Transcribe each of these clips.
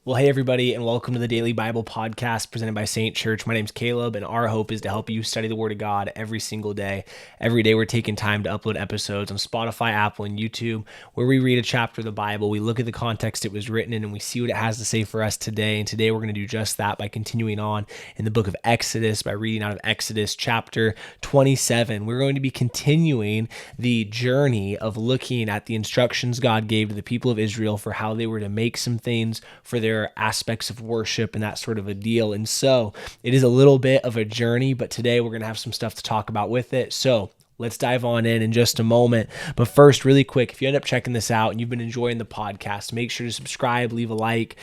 Well, hey, everybody, and welcome to the Daily Bible Podcast presented by Saint Church. My name's Caleb, and our hope is to help you study the Word of God every single day. Every day, we're taking time to upload episodes on Spotify, Apple, and YouTube, where we read a chapter of the Bible. We look at the context it was written in, and we see what it has to say for us today. And today, we're going to do just that by continuing on in the book of Exodus, by reading out of Exodus chapter 27. We're going to be continuing the journey of looking at the instructions God gave to the people of Israel for how they were to make some things for their aspects of worship and that sort of a deal. And so it is a little bit of a journey, but today we're going to have some stuff to talk about with it. So let's dive on in just a moment. But first, really quick, if you end up checking this out and you've been enjoying the podcast, make sure to subscribe, leave a like,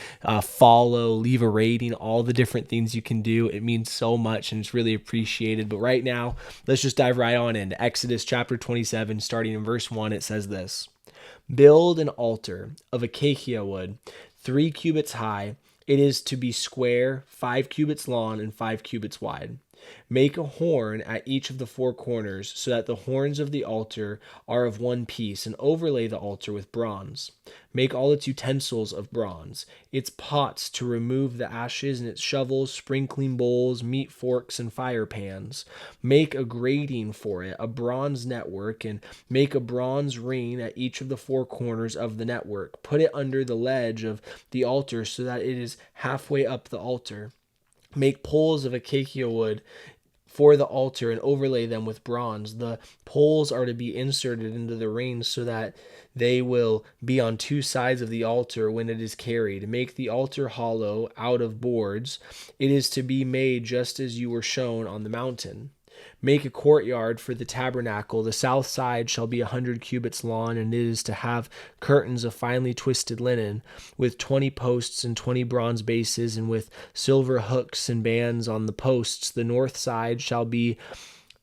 follow, leave a rating, all the different things you can do. It means so much and it's really appreciated. But right now, let's just dive right on into Exodus chapter 27, starting in verse 1. It says this: "Build an altar of acacia wood, 3 cubits high. It is to be square, 5 cubits long, and 5 cubits wide. Make a horn at each of the 4 corners, so that the horns of the altar are of one piece, and overlay the altar with bronze. Make all its utensils of bronze, its pots to remove the ashes, and its shovels, sprinkling bowls, meat forks, and fire pans. Make a grating for it, a bronze network, and make a bronze ring at each of the 4 corners of the network. Put it under the ledge of the altar so that it is halfway up the altar. Make poles of acacia wood for the altar and overlay them with bronze. The poles are to be inserted into the rings so that they will be on 2 sides of the altar when it is carried. Make the altar hollow out of boards. It is to be made just as you were shown on the mountain. Make a courtyard for the tabernacle. The south side shall be 100 cubits long, and it is to have curtains of finely twisted linen, with 20 posts and 20 bronze bases, and with silver hooks and bands on the posts. The north side shall be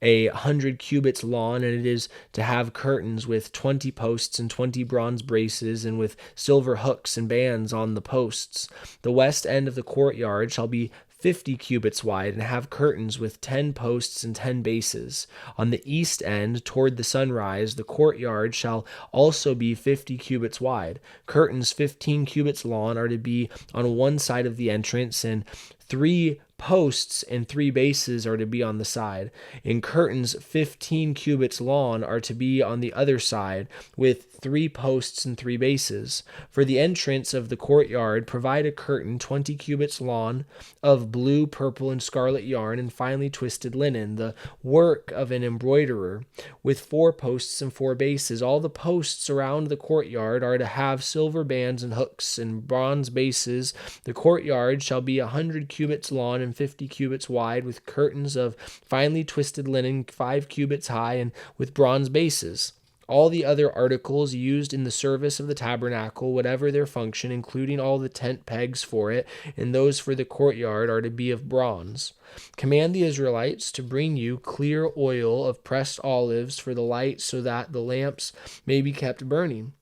100 cubits long, and it is to have curtains with 20 posts and 20 bronze braces, and with silver hooks and bands on the posts. The west end of the courtyard shall be 50 cubits wide, and have curtains with 10 posts and 10 bases. On the east end, toward the sunrise, the courtyard shall also be 50 cubits wide. Curtains 15 cubits long are to be on one side of the entrance, and 3 posts and 3 bases are to be on the side. And curtains 15 cubits long are to be on the other side, with 3 posts and 3 bases. For the entrance of the courtyard, provide a curtain 20 cubits long of blue, purple, and scarlet yarn and finely twisted linen, the work of an embroiderer, with 4 posts and 4 bases. All the posts around the courtyard are to have silver bands and hooks and bronze bases. The courtyard shall be 100 cubits long and 50 cubits wide, with curtains of finely twisted linen 5 cubits high, and with bronze bases. All the other articles used in the service of the tabernacle, whatever their function, including all the tent pegs for it and those for the courtyard, are to be of bronze. Command the Israelites to bring you clear oil of pressed olives for the light, so that the lamps may be kept burning.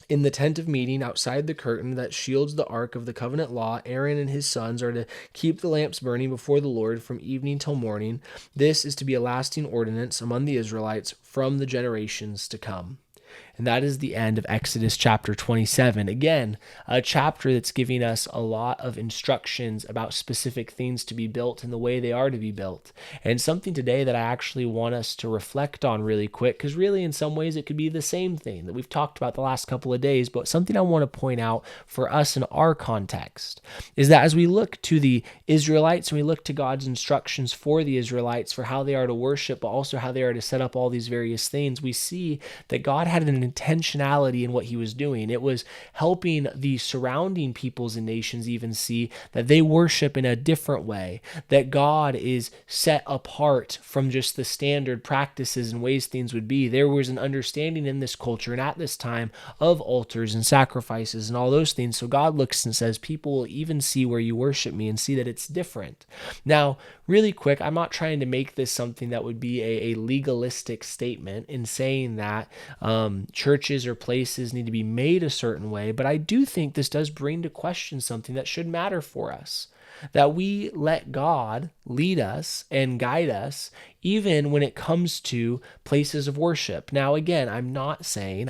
In the tent of meeting, outside the curtain that shields the ark of the covenant law, Aaron and his sons are to keep the lamps burning before the Lord from evening till morning. This is to be a lasting ordinance among the Israelites from the generations to come." And that is the end of Exodus chapter 27. Again, a chapter that's giving us a lot of instructions about specific things to be built and the way they are to be built. And something today that I actually want us to reflect on really quick, because really in some ways it could be the same thing that we've talked about the last couple of days, but something I want to point out for us in our context is that as we look to the Israelites and we look to God's instructions for the Israelites for how they are to worship, but also how they are to set up all these various things, we see that God had an intentionality in what he was doing. It was helping the surrounding peoples and nations even see that they worship in a different way, that God is set apart from just the standard practices and ways things would be. There was an understanding in this culture and at this time of altars and sacrifices and all those things. So God looks and says, people will even see where you worship me and see that it's different. Now, really quick, I'm not trying to make this something that would be a legalistic statement in saying that churches or places need to be made a certain way, but I do think this does bring to question something that should matter for us. That we let God lead us and guide us, even when it comes to places of worship. Now, again, I'm not saying,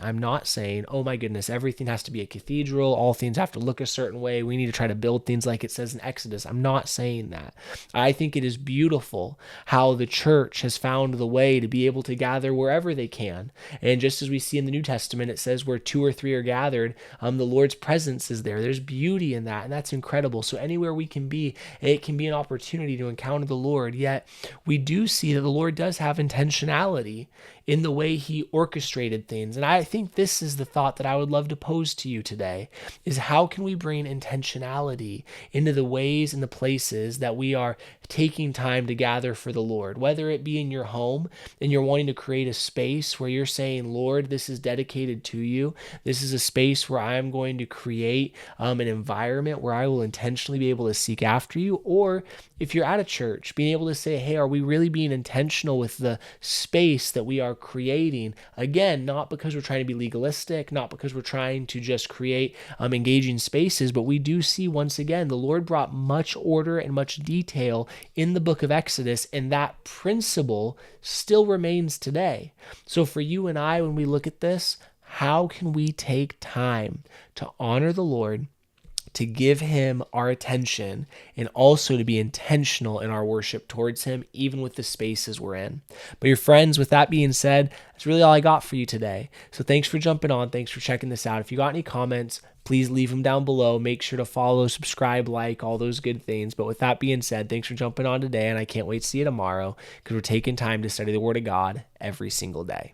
oh my goodness, everything has to be a cathedral, all things have to look a certain way, we need to try to build things like it says in Exodus. I'm not saying that. I think it is beautiful how the church has found the way to be able to gather wherever they can. And just as we see in the New Testament, it says where 2 or 3 are gathered, the Lord's presence is there. There's beauty in that, and that's incredible. So anywhere we can be, it can be an opportunity to encounter the Lord. Yet we do see that the Lord does have intentionality in the way he orchestrated things. And I think this is the thought that I would love to pose to you today, is how can we bring intentionality into the ways and the places that we are taking time to gather for the Lord, whether it be in your home and you're wanting to create a space where you're saying, Lord, this is dedicated to you. This is a space where I'm going to create an environment where I will intentionally be able to seek after you. Or if you're at a church, being able to say, hey, are we really being intentional with the space that we are creating? Again, not because we're trying to be legalistic, not because we're trying to just create engaging spaces, but we do see once again, the Lord brought much order and much detail in the book of Exodus, and that principle still remains today. So for you and I, when we look at this, how can we take time to honor the Lord, to give him our attention, and also to be intentional in our worship towards him, even with the spaces we're in? But your friends, with that being said, that's really all I got for you today. So thanks for jumping on. Thanks for checking this out. If you got any comments, please leave them down below. Make sure to follow, subscribe, like, all those good things. But with that being said, thanks for jumping on today, and I can't wait to see you tomorrow, because we're taking time to study the Word of God every single day.